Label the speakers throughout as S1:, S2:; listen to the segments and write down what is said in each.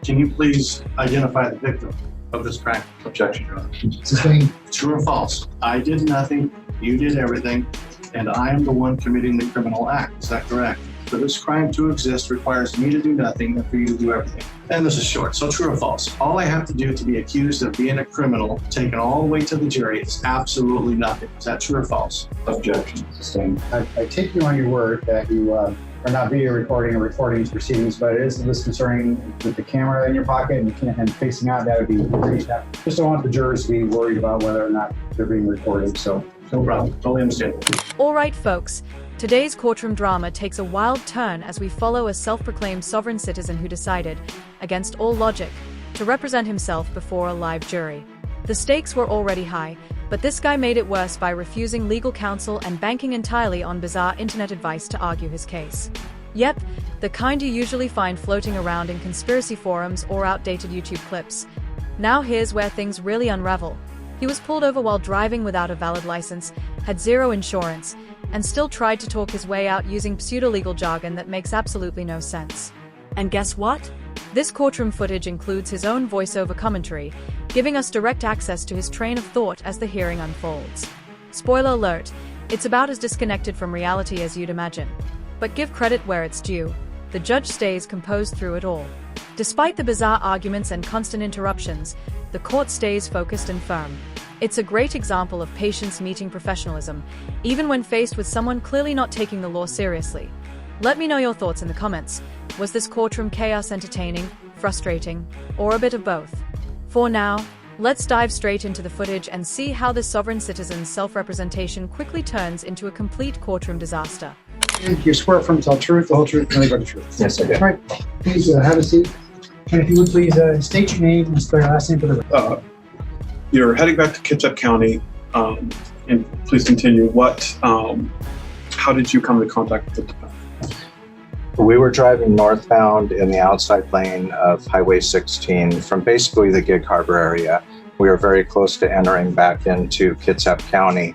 S1: Can you please identify the victim of this crime?
S2: Objection, Your Honor.
S3: Sustained.
S1: True or false? I did nothing, you did everything, and I am the one committing the criminal act. Is that correct? For this crime to exist requires me to do nothing and for you to do everything. And this is short, so true or false? All I have to do to be accused of being a criminal, taken all the way to the jury, is absolutely nothing. Is that true or false?
S2: Objection.
S3: Sustained. I take you on your word that you are not video recording or recording these proceedings, but it is disconcerting with the camera in your pocket and facing out. That would be great. Just don't want the jurors to be worried about whether or not they're being recorded. So
S1: No problem. Totally understand.
S4: All right, folks. Today's courtroom drama takes a wild turn as we follow a self-proclaimed sovereign citizen who decided, against all logic, to represent himself before a live jury. The stakes were already high, but this guy made it worse by refusing legal counsel and banking entirely on bizarre internet advice to argue his case. Yep, the kind you usually find floating around in conspiracy forums or outdated YouTube clips. Now here's where things really unravel. He was pulled over while driving without a valid license, had zero insurance, and still tried to talk his way out using pseudo-legal jargon that makes absolutely no sense. And guess what? This courtroom footage includes his own voiceover commentary, giving us direct access to his train of thought as the hearing unfolds. Spoiler alert, it's about as disconnected from reality as you'd imagine. But give credit where it's due. The judge stays composed through it all. Despite the bizarre arguments and constant interruptions, the court stays focused and firm. It's a great example of patience meeting professionalism, even when faced with someone clearly not taking the law seriously. Let me know your thoughts in the comments. Was this courtroom chaos entertaining, frustrating, or a bit of both? For now, let's dive straight into the footage and see how this sovereign citizen's self-representation quickly turns into a complete courtroom disaster.
S3: and you swear affirm to tell the truth, the whole truth, and nothing but the truth.
S2: Yes, I did.
S3: All right. Please have a seat. And if you would please state your name and spell your last name for the record.
S5: You're heading back to Kitsap County, and please continue. How did you come into contact with the defendant?
S6: We were driving northbound in the outside lane of Highway 16 from basically the Gig Harbor area. We were very close to entering back into Kitsap County,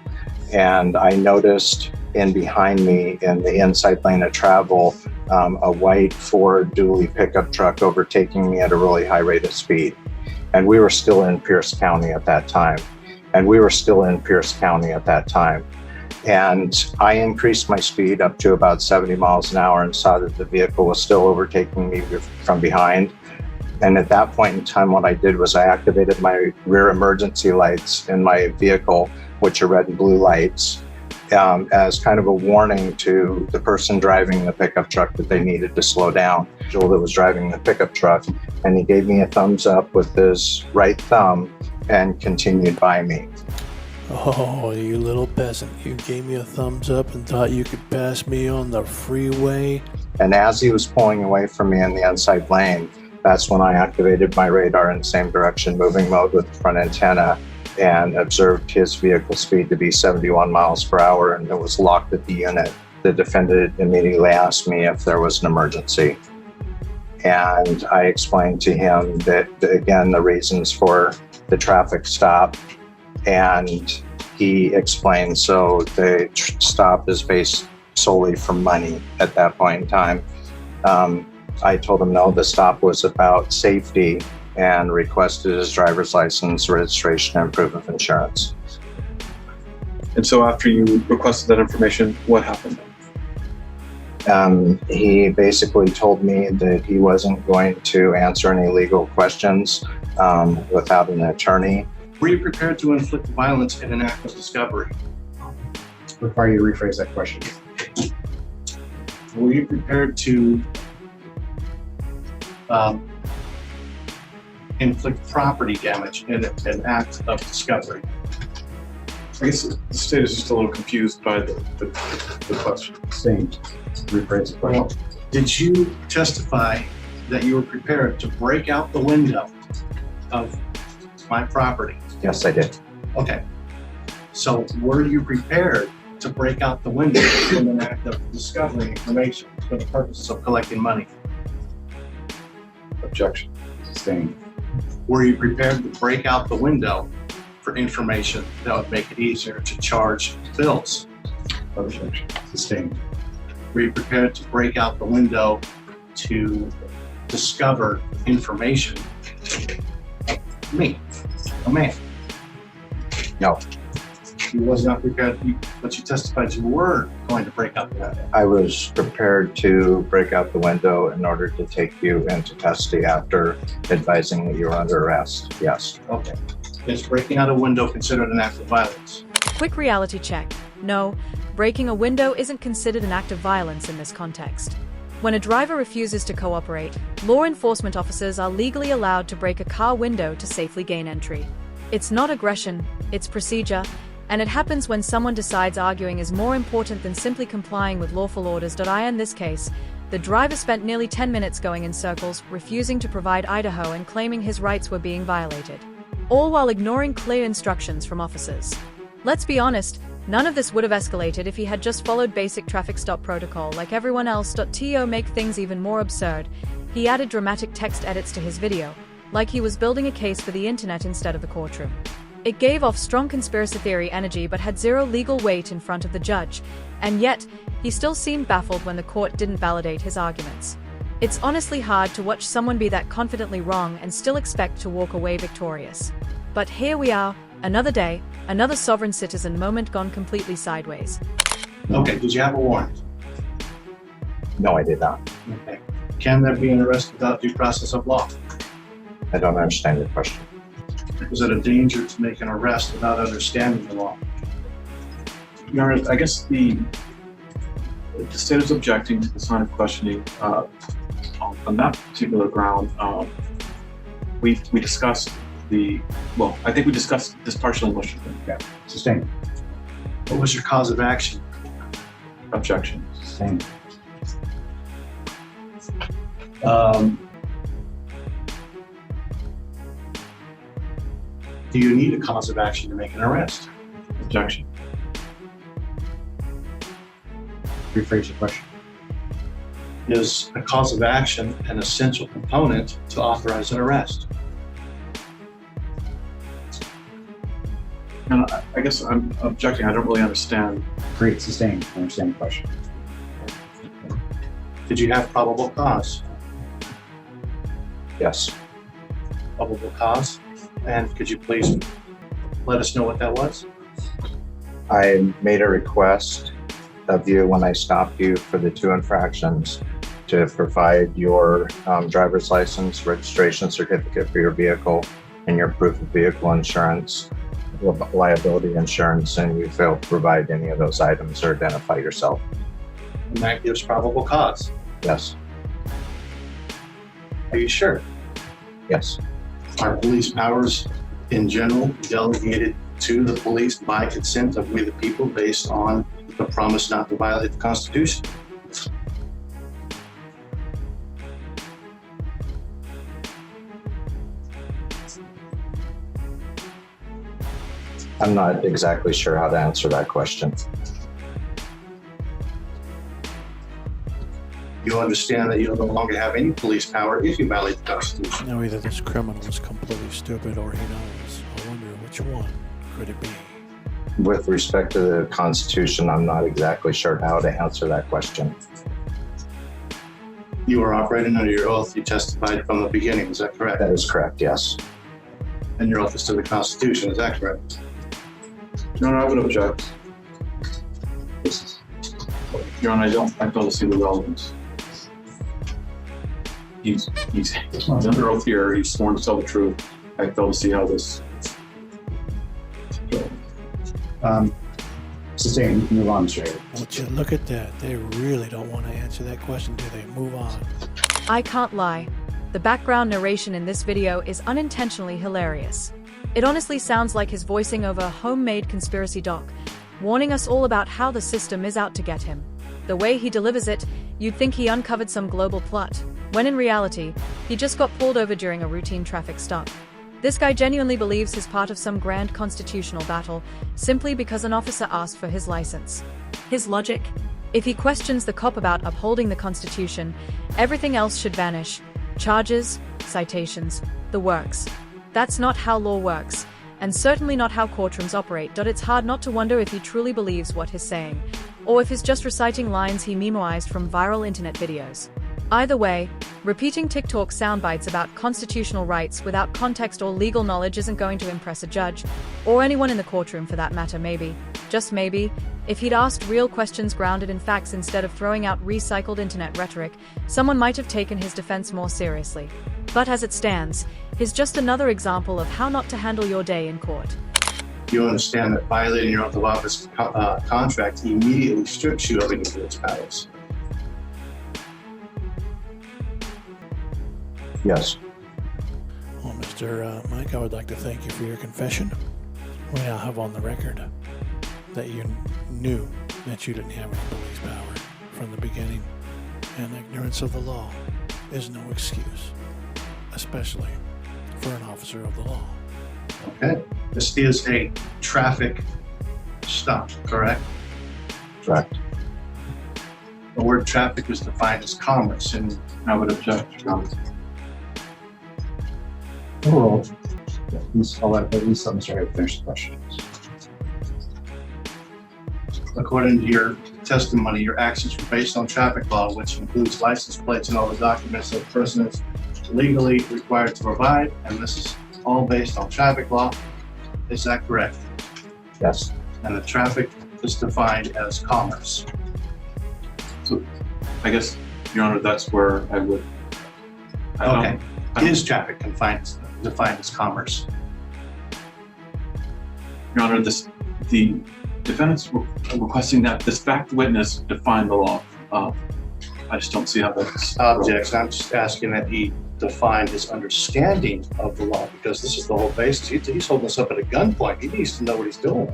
S6: and I noticed in behind me in the inside lane of travel, a white Ford dually pickup truck overtaking me at a really high rate of speed. And we were still in Pierce County at that time. And I increased my speed up to about 70 miles an hour and saw that the vehicle was still overtaking me from behind. And at that point in time, what I did was I activated my rear emergency lights in my vehicle, which are red and blue lights, as kind of a warning to the person driving the pickup truck that they needed to slow down. Joel that was driving the pickup truck, and he gave me a thumbs up with his right thumb and continued by me.
S7: Oh, you little peasant. You gave me a thumbs up and thought you could pass me on the freeway?
S6: And as he was pulling away from me in the inside lane, that's when I activated my radar in the same direction, moving mode with the front antenna, and observed his vehicle speed to be 71 miles per hour, and it was locked at the unit. The defendant immediately asked me if there was an emergency. And I explained to him that, again, the reasons for the traffic stop. And he explained, so the stop is based solely for money at that point in time. I told him no, the stop was about safety, and requested his driver's license, registration, and proof of insurance.
S5: And so after you requested that information, what happened?
S6: He basically told me that he wasn't going to answer any legal questions without an attorney.
S1: Were you prepared to inflict violence in an act of discovery?
S3: Require you to rephrase that question.
S1: Were you prepared to inflict property damage in an act of discovery?
S5: I guess the state is just a little confused by the question.
S3: Same. Rephrase the question.
S1: Well, did you testify that you were prepared to break out the window of my property?
S6: Yes, I did.
S1: Okay. So were you prepared to break out the window in an act of discovering information for the purposes of collecting money?
S5: Objection.
S3: Sustained.
S1: Were you prepared to break out the window for information that would make it easier to charge bills?
S3: Objection. Sustained.
S1: Were you prepared to break out the window to discover information. Me, a man.
S6: No,
S1: You was not prepared, but you testified you were going to break up the window.
S6: I was prepared to break out the window in order to take you into custody after advising that you were under arrest. Yes.
S1: Okay. Is breaking out a window considered an act of violence?
S4: Quick reality check. No, breaking a window isn't considered an act of violence in this context. When a driver refuses to cooperate, law enforcement officers are legally allowed to break a car window to safely gain entry. It's not aggression, it's procedure, and it happens when someone decides arguing is more important than simply complying with lawful orders. In this case, the driver spent nearly 10 minutes going in circles, refusing to provide Idaho and claiming his rights were being violated, all while ignoring clear instructions from officers. Let's be honest, none of this would have escalated if he had just followed basic traffic stop protocol like everyone else. To make things even more absurd, he added dramatic text edits to his video, like he was building a case for the internet instead of the courtroom. It gave off strong conspiracy theory energy but had zero legal weight in front of the judge, and yet, he still seemed baffled when the court didn't validate his arguments. It's honestly hard to watch someone be that confidently wrong and still expect to walk away victorious. But here we are, another day, another sovereign citizen moment gone completely sideways.
S1: Okay, did you have a warrant?
S6: No, I did not.
S1: Okay. Can there be an arrest without due process of law?
S6: I don't understand your question.
S1: Is it a danger to make an arrest without understanding the law?
S5: Your Honor, I guess the state is objecting to the sign of questioning on that particular ground. We discussed I think we discussed this partial motion.
S3: Yeah. Sustained.
S1: What was your cause of action?
S5: Objection.
S3: Sustained.
S1: Do you need a cause of action to make an arrest?
S5: Objection.
S3: Rephrase your question.
S1: Is a cause of action an essential component to authorize an arrest?
S5: And I guess I'm objecting. I don't really understand.
S3: Great. Sustained. I understand the question.
S1: Did you have probable cause?
S6: Yes.
S1: Probable cause? And could you please let us know what that was?
S6: I made a request of you when I stopped you for the 2 infractions to provide your driver's license, registration certificate for your vehicle, and your proof of vehicle insurance, liability insurance, and you failed to provide any of those items or identify yourself.
S1: And that gives probable cause.
S6: Yes.
S1: Are you sure?
S6: Yes.
S1: Are police powers in general delegated to the police by consent of we the people based on the promise not to violate the Constitution?
S6: I'm not exactly sure how to answer that question.
S1: You understand that you'll no longer have any police power if you violate the Constitution.
S7: Now either this criminal is completely stupid or he knows. I wonder which one could it be?
S6: With respect to the Constitution, I'm not exactly sure how to answer that question.
S1: You are operating under your oath you testified from the beginning, is that correct?
S6: That is correct, yes.
S1: And your oath is to the Constitution, is that correct?
S5: Your Honor, I would object. Your Honor, I fail to see the relevance. He's under oath here. He's sworn to tell the truth. I fail to see how this.
S3: Sustained. You can move on, straight.
S7: Would you look at that? They really don't want to answer that question, do they? Move on.
S4: I can't lie. The background narration in this video is unintentionally hilarious. It honestly sounds like his voicing over a homemade conspiracy doc, warning us all about how the system is out to get him. The way he delivers it, you'd think he uncovered some global plot, when in reality, he just got pulled over during a routine traffic stop. This guy genuinely believes he's part of some grand constitutional battle, simply because an officer asked for his license. His logic? If he questions the cop about upholding the Constitution, everything else should vanish. Charges, citations, the works. That's not how law works, and certainly not how courtrooms operate. It's hard not to wonder if he truly believes what he's saying, or if he's just reciting lines he memoized from viral internet videos. Either way, Repeating TikTok soundbites about constitutional rights without context or legal knowledge isn't going to impress a judge, or anyone in the courtroom for that matter. Maybe, just maybe, if he'd asked real questions grounded in facts instead of throwing out recycled internet rhetoric, someone might have taken his defense more seriously. But as it stands, here's just another example of how not to handle your day in court.
S1: You understand that violating your oath of office contract immediately strips you of any of those powers.
S6: Yes.
S7: Well, Mr. Mike, I would like to thank you for your confession. We now have on the record that you knew that you didn't have any police power from the beginning, and ignorance of the law is no excuse, especially for an officer of the law.
S1: Okay? This is a traffic stop, correct?
S6: Correct.
S1: The word traffic is defined as commerce, and
S5: I would object, Your Honor.
S3: Overall, I'll let at least let Mr. Haywood finish the question.
S1: according to your testimony, your actions were based on traffic law, which includes license plates and all the documents that a person is legally required to provide, and this is all based on traffic law. Is that correct?
S6: Yes.
S1: And the traffic is defined as commerce.
S5: So I guess, Your Honor, that's where I would.
S1: Okay. Is traffic defined as commerce?
S5: Your Honor, the defendants were requesting that this fact witness define the law. I just don't see how that's.
S1: Objects. I'm just asking that he define his understanding of the law, because this is the whole basis. He's holding us up at a gunpoint. He needs to know what he's doing.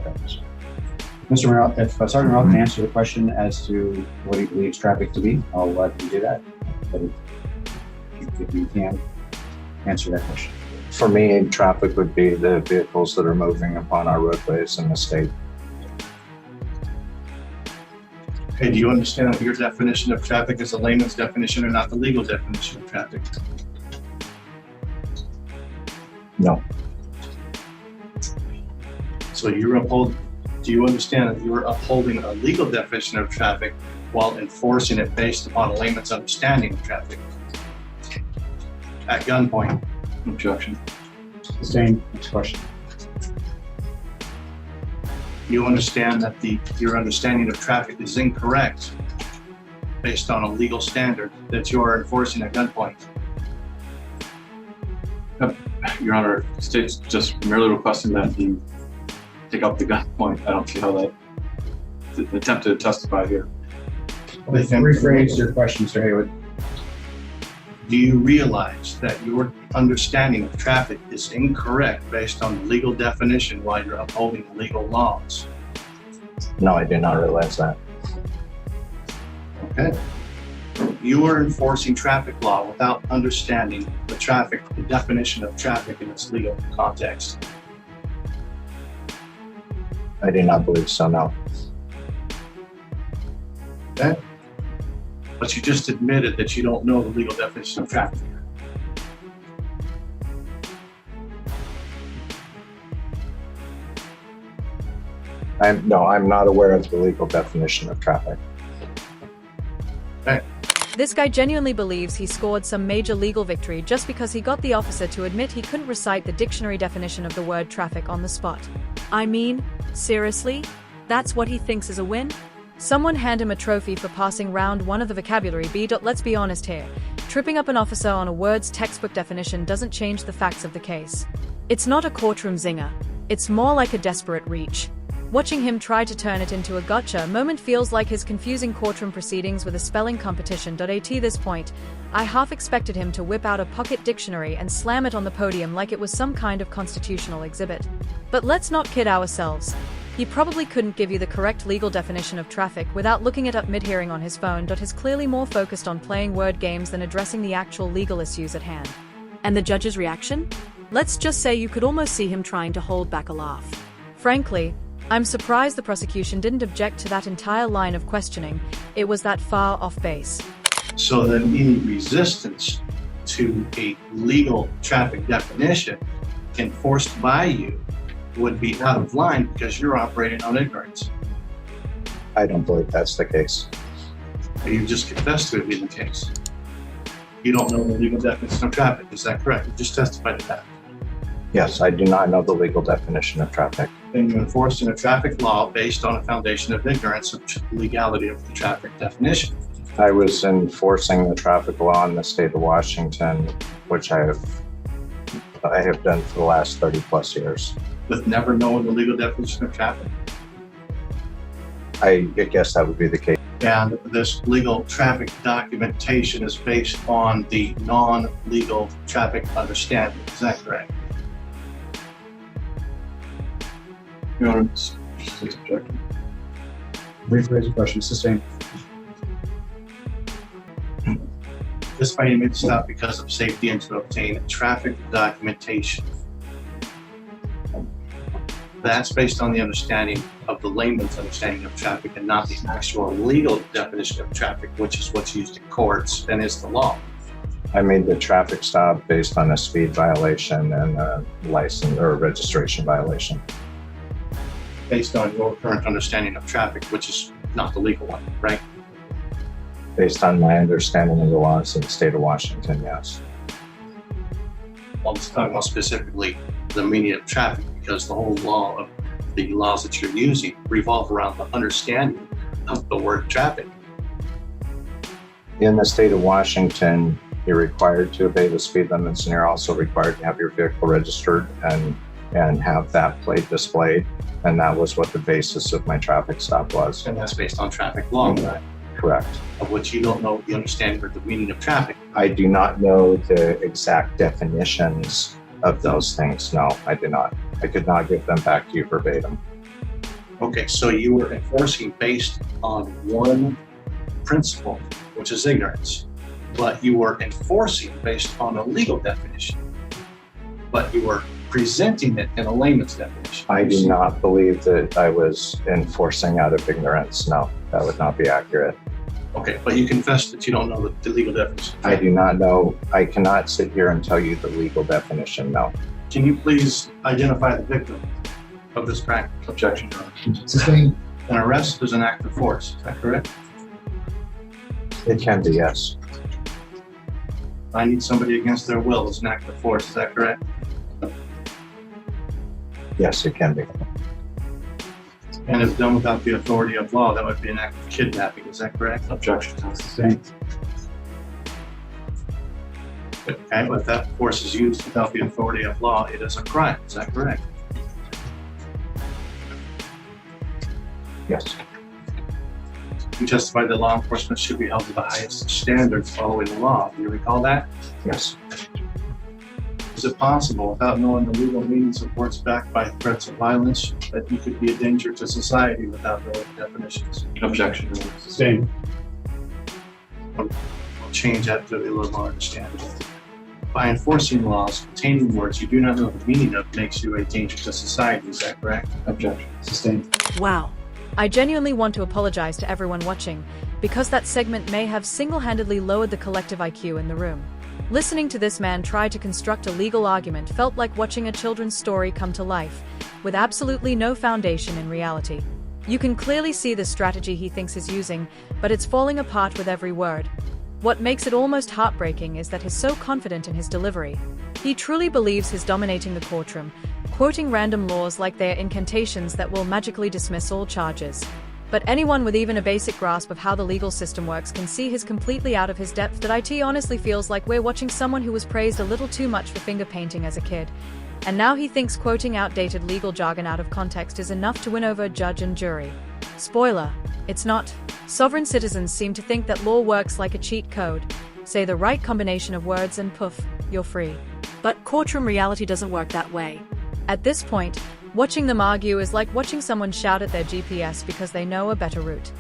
S3: Mr. Morrell, if Sergeant Morrell can answer the question as to what he believes traffic to be, I'll let him do that. But if you can answer that question.
S6: For me, traffic would be the vehicles that are moving upon our roadways in the state.
S1: Okay, do you understand that your definition of traffic is a layman's definition and not the legal definition of traffic?
S6: No.
S1: So do you understand that you're upholding a legal definition of traffic while enforcing it based upon a layman's understanding of traffic? At gunpoint.
S5: Objection.
S3: Sustained. Next question.
S1: You understand that your understanding of traffic is incorrect based on a legal standard that you are enforcing at gunpoint?
S5: Your Honor, state's just merely requesting that you take up the gun point. I don't see how that the attempt to testify here.
S3: Rephrase your question, Mr. Haywood.
S1: Do you realize that your understanding of traffic is incorrect based on the legal definition while you're upholding legal laws?
S6: No, I do not realize that.
S1: Okay. You are enforcing traffic law without understanding the definition of traffic in its legal context.
S6: I do not believe so, no.
S1: Okay? But you just admitted that you don't know the legal definition of traffic.
S6: I'm not aware of the legal definition of traffic.
S1: Okay.
S4: This guy genuinely believes he scored some major legal victory just because he got the officer to admit he couldn't recite the dictionary definition of the word traffic on the spot. I mean, seriously? That's what he thinks is a win? Someone hand him a trophy for passing round one of the vocabulary B. Let's be honest here. Tripping up an officer on a word's textbook definition doesn't change the facts of the case. It's not a courtroom zinger. It's more like a desperate reach. Watching him try to turn it into a gotcha moment feels like his confusing courtroom proceedings with a spelling competition. At this point, I half expected him to whip out a pocket dictionary and slam it on the podium like it was some kind of constitutional exhibit. But let's not kid ourselves. He probably couldn't give you the correct legal definition of traffic without looking it up mid-hearing on his phone. He's clearly more focused on playing word games than addressing the actual legal issues at hand. And the judge's reaction? Let's just say you could almost see him trying to hold back a laugh. Frankly, I'm surprised the prosecution didn't object to that entire line of questioning. It was that far off base.
S1: So then any resistance to a legal traffic definition enforced by you would be out of line because you're operating on ignorance.
S6: I don't believe that's the case.
S1: You just confessed to it being the case. You don't know the legal definition of traffic, is that correct? You just testified to that.
S6: Yes, I do not know the legal definition of traffic.
S1: Then you enforced in a traffic law based on a foundation of ignorance of legality of the traffic definition.
S6: I was enforcing the traffic law in the state of Washington, which I have done for the last 30 plus years.
S1: With never knowing the legal definition of traffic.
S6: I guess that would be the case.
S1: And this legal traffic documentation is based on the non-legal traffic understanding, is that correct?
S5: Your Honor, this is objection.
S3: Rephrase your question. Sustained.
S1: This finding made the stop because of safety and to obtain traffic documentation. That's based on the understanding of the layman's understanding of traffic and not the actual legal definition of traffic, which is what's used in courts and is the law.
S6: I made the traffic stop based on a speed violation and a license or registration violation.
S1: Based on your current understanding of traffic, which is not the legal one, right?
S6: Based on my understanding of the laws in the state of Washington, yes.
S1: Well, I'm talking about specifically the meaning of traffic, because the whole law of the laws that you're using revolve around the understanding of the word traffic.
S6: In the state of Washington, you're required to obey the speed limits, and you're also required to have your vehicle registered and have that plate displayed. And that was what the basis of my traffic stop was.
S1: And that's based on traffic law, right?
S6: Correct.
S1: Of which you don't know the understanding or the meaning of traffic.
S6: I do not know the exact definitions of those things. No, I do not. I could not give them back to you verbatim.
S1: Okay, so you were enforcing based on one principle, which is ignorance, but you were enforcing based on a legal definition, but you were presenting it in a layman's definition.
S6: I do not believe that I was enforcing out of ignorance. No, that would not be accurate.
S1: Okay, but you confessed that you don't know the legal definition.
S6: I do not know. I cannot sit here and tell you the legal definition. No.
S1: Can you please identify the victim of this crime?
S5: Objection, Your Honor.
S3: Sustained.
S1: An arrest is an act of force, is that correct?
S6: It can be, yes.
S1: I need somebody against their will is an act of force, is that correct?
S6: Yes, it can be.
S1: And if done without the authority of law, that would be an act of kidnapping, is that correct?
S5: Objection, Your Honor.
S3: Sustained.
S1: Okay, but if that force is used without the authority of law, it is a crime, is that correct?
S6: Yes.
S1: You testified that law enforcement should be held to the highest standards following the law. Do you recall that?
S6: Yes.
S1: Is it possible, without knowing the legal meanings of words backed by threats of violence, that you could be a danger to society without knowing definitions?
S5: Objection, Your Honor.
S3: Sustained.
S1: I'll change that to be a little more understandable. By enforcing laws containing words you do not know the meaning of makes you a danger to society, is that correct?
S5: Objection.
S3: Sustained.
S4: Wow. I genuinely want to apologize to everyone watching, because that segment may have single-handedly lowered the collective IQ in the room. Listening to this man try to construct a legal argument felt like watching a children's story come to life, with absolutely no foundation in reality. You can clearly see the strategy he thinks he's using, but it's falling apart with every word. What makes it almost heartbreaking is that he's so confident in his delivery. He truly believes he's dominating the courtroom, quoting random laws like they're incantations that will magically dismiss all charges. But anyone with even a basic grasp of how the legal system works can see he's completely out of his depth. That IT honestly feels like we're watching someone who was praised a little too much for finger painting as a kid. And now he thinks quoting outdated legal jargon out of context is enough to win over a judge and jury. Spoiler, it's not. Sovereign citizens seem to think that law works like a cheat code. Say the right combination of words and poof, you're free. But courtroom reality doesn't work that way. At this point, watching them argue is like watching someone shout at their GPS because they know a better route.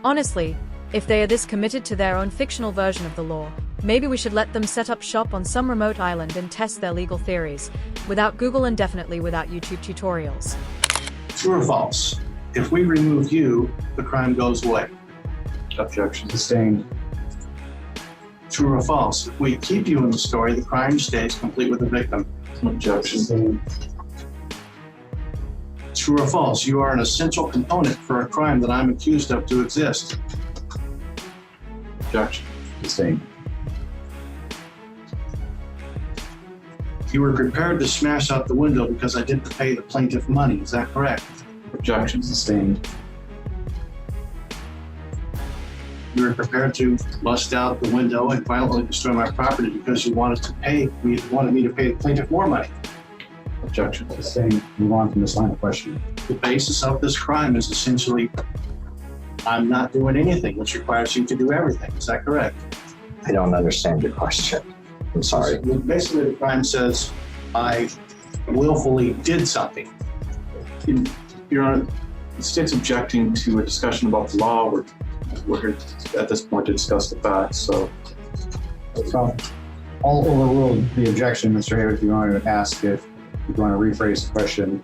S4: Honestly, if they are this committed to their own fictional version of the law, maybe we should let them set up shop on some remote island and test their legal theories, without Google and definitely without YouTube tutorials.
S1: True or false? If we remove you, the crime goes away.
S5: Objection.
S3: Sustained.
S1: True or false? If we keep you in the story, the crime stays complete with the victim.
S5: Objection.
S3: Sustained.
S1: True or false? You are an essential component for a crime that I'm accused of to exist.
S5: Objection.
S3: Sustained.
S1: You were prepared to smash out the window because I didn't pay the plaintiff money. Is that correct?
S5: Objection.
S3: Sustained.
S1: You were prepared to bust out the window and violently destroy my property because you wanted me to pay the plaintiff more money.
S5: Objection.
S3: Sustained. Move on from this line of questioning.
S1: The basis of this crime is essentially I'm not doing anything, which requires you to do everything. Is that correct?
S6: I don't understand your question. I'm sorry.
S1: Basically, the crime says I willfully did something.
S5: Your Honor, the state's objecting to a discussion about the law. We're here at this point to discuss the facts, so.
S3: So I'll overrule the objection, Mr. Hayward, if you wanted to ask if you want to rephrase the question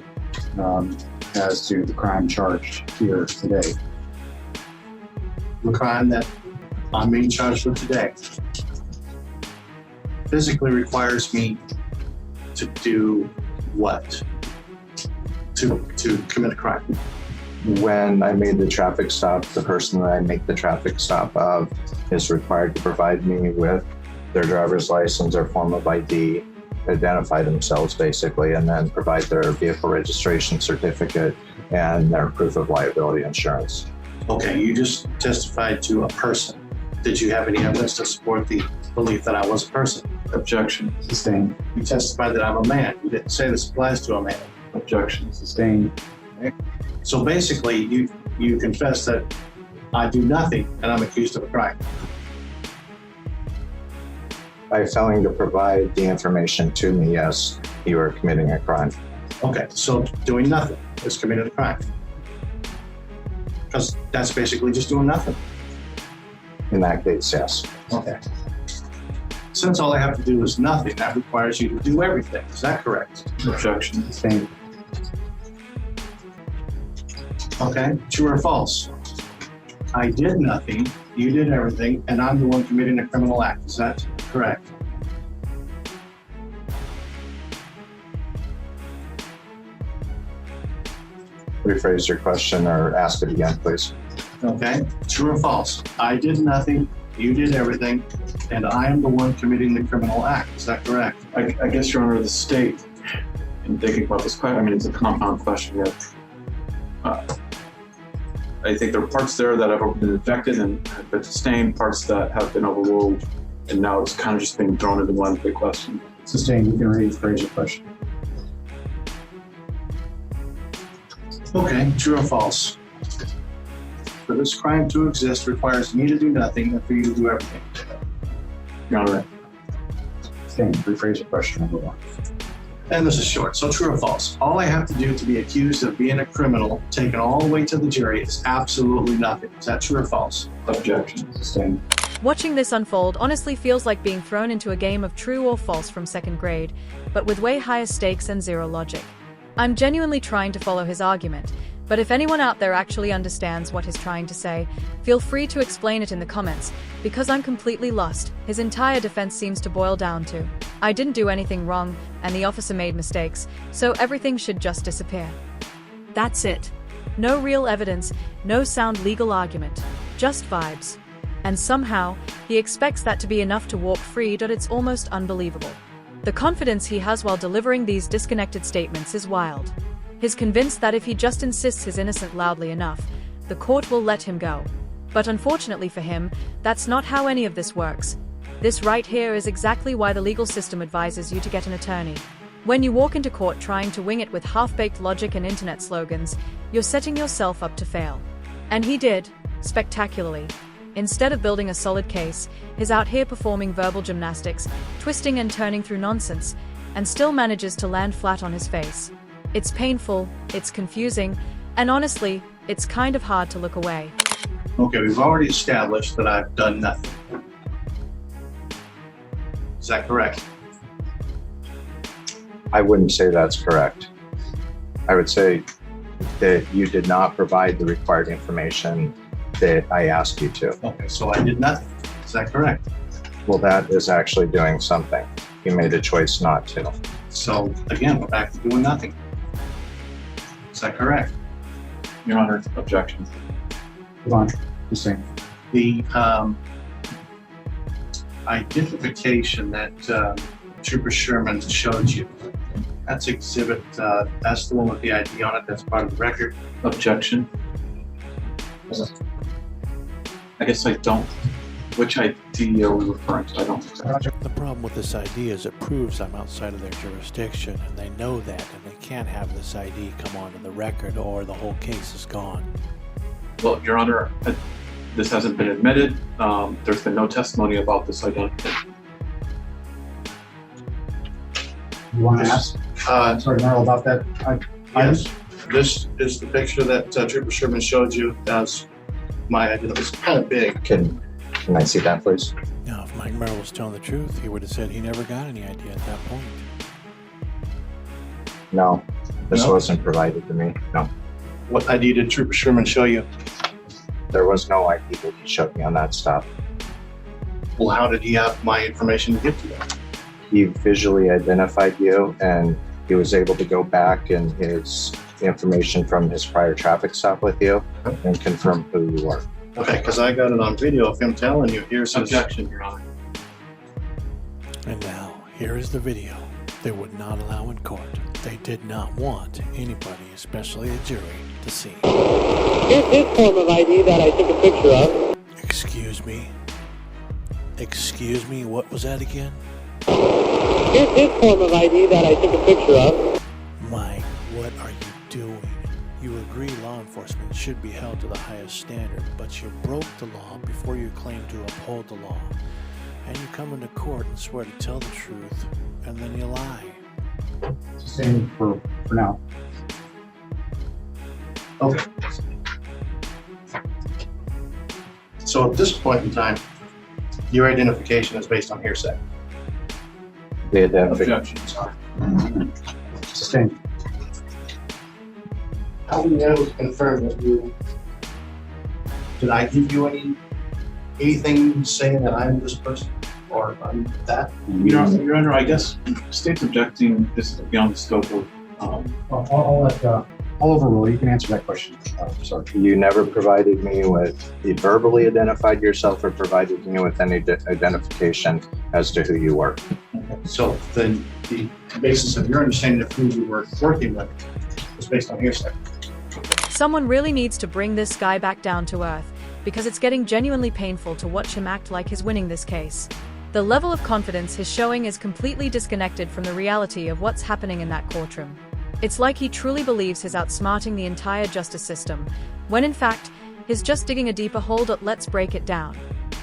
S3: as to the crime charged here today.
S1: The crime that I'm being charged with today physically requires me to do what? To commit a crime.
S6: When I made the traffic stop, the person that I make the traffic stop of is required to provide me with their driver's license or form of ID, identify themselves basically, and then provide their vehicle registration certificate and their proof of liability insurance.
S1: Okay, you just testified to a person. Did you have any evidence to support the belief that I was a person?
S5: Objection.
S3: Sustained.
S1: You testified that I'm a man. You didn't say this applies to a man.
S5: Objection.
S3: Sustained.
S1: So basically, you confess that I do nothing and I'm accused of a crime.
S6: By failing to provide the information to me, yes, you are committing a crime.
S1: Okay, so doing nothing is committing a crime. Because that's basically just doing nothing.
S6: In that case, yes.
S1: Okay. Since all I have to do is nothing, that requires you to do everything. Is that correct?
S5: Objection.
S3: Sustained.
S1: Okay, true or false? I did nothing, you did everything, and I'm the one committing a criminal act. Is that correct?
S6: Rephrase your question or ask it again, please.
S1: Okay, true or false? I did nothing, you did everything, and I am the one committing the criminal act. Is that correct?
S5: I guess, Your Honor, the state, in thinking about this question, I mean, it's a compound question here. I think there are parts there that have been rejected and have been sustained, parts that have been overruled, and now it's kind of just being thrown into one big question.
S3: Sustained. You can rephrase your question.
S1: Okay, true or false? For this crime to exist requires me to do nothing and for you to do everything.
S5: Your Honor.
S3: Sustained. Rephrase your question. Number one.
S1: And this is short, so true or false? All I have to do to be accused of being a criminal, taken all the way to the jury, is absolutely nothing. Is that true or false?
S5: Objection.
S3: Sustained.
S4: Watching this unfold honestly feels like being thrown into a game of true or false from second grade, but with way higher stakes and zero logic. I'm genuinely trying to follow his argument, but if anyone out there actually understands what he's trying to say, feel free to explain it in the comments, because I'm completely lost. His entire defense seems to boil down to, I didn't do anything wrong, and the officer made mistakes, so everything should just disappear. That's it. No real evidence, no sound legal argument, just vibes. And somehow, he expects that to be enough to walk free. It's almost unbelievable. The confidence he has while delivering these disconnected statements is wild. He's convinced that if he just insists he's innocent loudly enough, the court will let him go. But unfortunately for him, that's not how any of this works. This right here is exactly why the legal system advises you to get an attorney. When you walk into court trying to wing it with half-baked logic and internet slogans, you're setting yourself up to fail. And he did, spectacularly. Instead of building a solid case, he's out here performing verbal gymnastics, twisting and turning through nonsense, and still manages to land flat on his face. It's painful, it's confusing, and honestly, it's kind of hard to look away.
S1: Okay, we've already established that I've done nothing. Is that correct?
S6: I wouldn't say that's correct. I would say that you did not provide the required information that I asked you to.
S1: Okay, so I did nothing. Is that correct?
S6: Well, that is actually doing something. You made a choice not to.
S1: So again, we're back to doing nothing. Is that correct?
S5: Your Honor, objection.
S3: Move on. Sustained.
S1: The identification that Trooper Sherman showed you. That's exhibit, that's the one with the ID on it, that's part of the record.
S5: Objection. I guess I don't. Which ID are we referring to? I don't.
S7: The problem with this ID is it proves I'm outside of their jurisdiction, and they know that, and they can't have this ID come onto the record, or the whole case is gone.
S5: Well, Your Honor, this hasn't been admitted. There's been no testimony about this identity.
S3: You want to ask, sorry, Merrill, about that?
S1: Yes, this is the picture that Trooper Sherman showed you. That's my ID. It was kind of big.
S6: Can I see that, please?
S7: Now, if Mike Merrill was telling the truth, he would have said he never got any ID at that point.
S6: No, this
S1: No?
S6: wasn't provided to me. No,
S1: What ID did Trooper Sherman show you?
S6: there was no ID that he showed me on that stuff.
S1: Well, how did he have my information to get to that?
S6: He visually identified you, and he was able to go back in his information from his prior traffic stop with you and confirm who you were.
S1: Okay, because I got it on video of him telling you, here's his.
S5: Objection, Your Honor.
S7: And now, here is the video they would not allow in court. They did not want anybody, especially a jury, to see.
S2: Here's his form of ID that I took a picture of.
S7: Excuse me? Excuse me, what was that again?
S2: Here's his form of ID that I took a picture of.
S7: Mike, what are you doing? You agree law enforcement should be held to the highest standard, but you broke the law before you claim to uphold the law. And you come into court and swear to tell the truth, and then you lie.
S3: Same for now.
S1: Okay. So at this point in time, your identification is based on hearsay.
S6: The identification.
S5: Objection, sorry.
S3: Sustained.
S1: How do you know to confirm that you, did I give you anything saying that I'm this person or I'm that?
S5: Your Honor, I guess state's objecting this is beyond the scope of,
S3: I'll overrule. You can answer that question. Sorry.
S6: You never provided me with, you verbally identified yourself or provided me with any identification as to who you were.
S1: So then the basis of your understanding of who you were working with was based on hearsay.
S4: Someone really needs to bring this guy back down to earth, because it's getting genuinely painful to watch him act like he's winning this case. The level of confidence he's showing is completely disconnected from the reality of what's happening in that courtroom. It's like he truly believes he's outsmarting the entire justice system, when in fact, he's just digging a deeper hole. Let's break it down.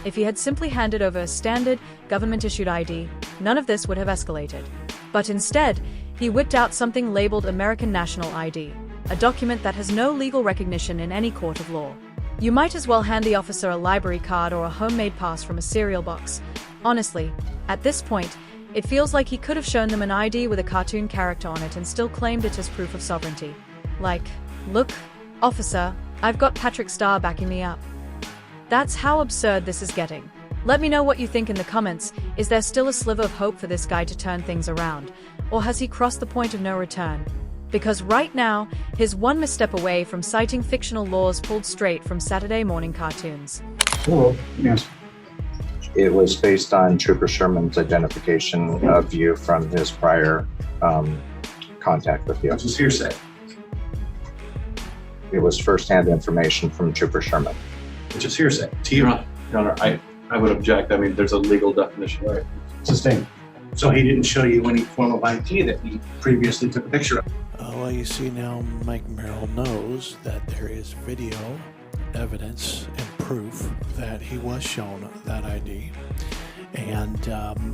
S4: If he had simply handed over a standard, government-issued ID, none of this would have escalated. But instead, he whipped out something labeled American National ID, a document that has no legal recognition in any court of law. You might as well hand the officer a library card or a homemade pass from a cereal box. Honestly, at this point, it feels like he could have shown them an ID with a cartoon character on it and still claimed it as proof of sovereignty. Like, look, officer, I've got Patrick Starr backing me up. That's how absurd this is getting. Let me know what you think in the comments. Is there still a sliver of hope for this guy to turn things around? Or has he crossed the point of no return? Because right now, he's one misstep away from citing fictional laws pulled straight from Saturday morning cartoons.
S3: Well, yes.
S6: It was based on Trooper Sherman's identification of you from his prior contact with you.
S1: Which is hearsay.
S6: It was firsthand information from Trooper Sherman.
S1: Which is hearsay. To
S5: Your
S1: you.
S5: Honor, I would object. I mean, there's a legal definition. Right.
S3: Sustained.
S1: So he didn't show you any form of ID that he previously took a picture of.
S7: Well, you see now Mike Merrill knows that there is video evidence and proof that he was shown that ID. And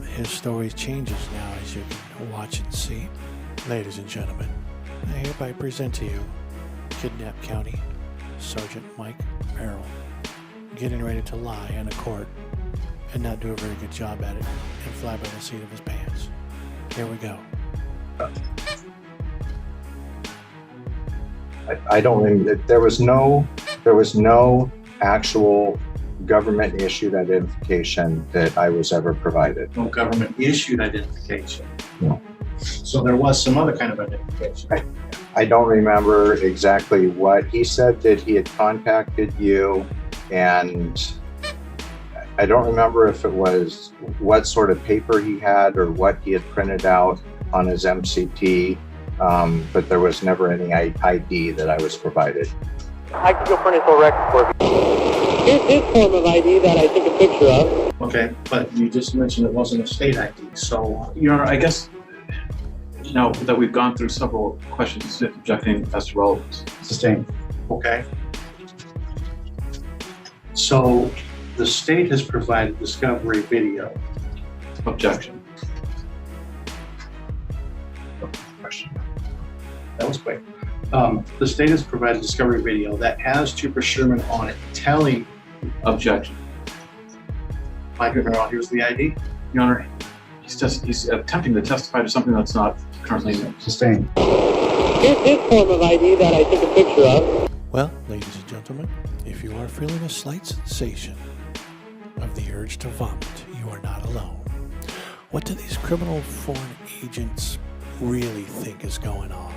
S7: his story changes now, as you can watch and see. Ladies and gentlemen, I hereby present to you Kidnap County Sergeant Mike Merrill, getting ready to lie in a court and not do a very good job at it and fly by the seat of his pants. Here we go.
S6: I don't remember. There was no actual government issued identification that I was ever provided.
S1: No government issued identification.
S6: No.
S1: So there was some other kind of identification.
S6: I don't remember exactly what he said that he had contacted you, and I don't remember if it was what sort of paper he had or what he had printed out on his MCT, but there was never any ID that I was provided.
S2: I can go for initial record for you. Here's his form of ID that I took a picture of.
S1: Okay, but you just mentioned it wasn't a state ID, so
S5: Your Honor, I guess, now that we've gone through several questions objecting as to relevance.
S3: Sustained.
S1: okay. So the state has provided discovery video.
S5: Objection.
S1: Question. That was quick. The state has provided discovery video that has Trooper Sherman on it telling
S5: Objection.
S1: Mike Monroe, here's the ID.
S5: Your Honor, he's attempting to testify to something that's not currently known.
S3: Sustained.
S2: Here's his form of ID that I took a picture of.
S7: Well, ladies and gentlemen, if you are feeling a slight sensation of the urge to vomit, you are not alone. What do these criminal foreign agents really think is going on?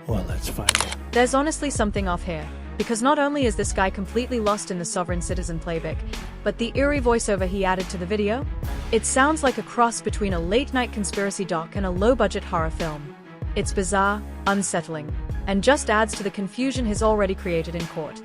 S7: Well, let's find out.
S4: There's honestly something off here, because not only is this guy completely lost in the sovereign citizen playbook, but the eerie voiceover he added to the video? It sounds like a cross between a late-night conspiracy doc and a low-budget horror film. It's bizarre, unsettling, and just adds to the confusion he's already created in court.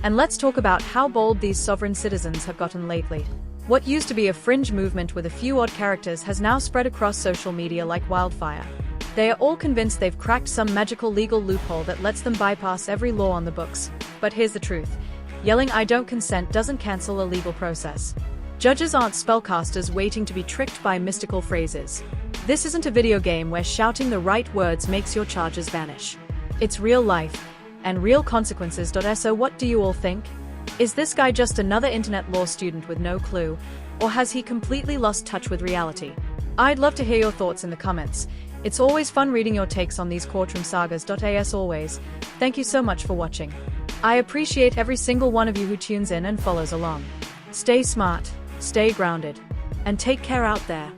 S4: And let's talk about how bold these sovereign citizens have gotten lately. What used to be a fringe movement with a few odd characters has now spread across social media like wildfire. They are all convinced they've cracked some magical legal loophole that lets them bypass every law on the books. But here's the truth. Yelling "I don't consent" doesn't cancel a legal process. Judges aren't spellcasters waiting to be tricked by mystical phrases. This isn't a video game where shouting the right words makes your charges vanish. It's real life, and real consequences. So what do you all think? Is this guy just another internet law student with no clue, or has he completely lost touch with reality? I'd love to hear your thoughts in the comments. It's always fun reading your takes on these courtroom sagas. As always, thank you so much for watching. I appreciate every single one of you who tunes in and follows along. Stay smart, stay grounded, and take care out there.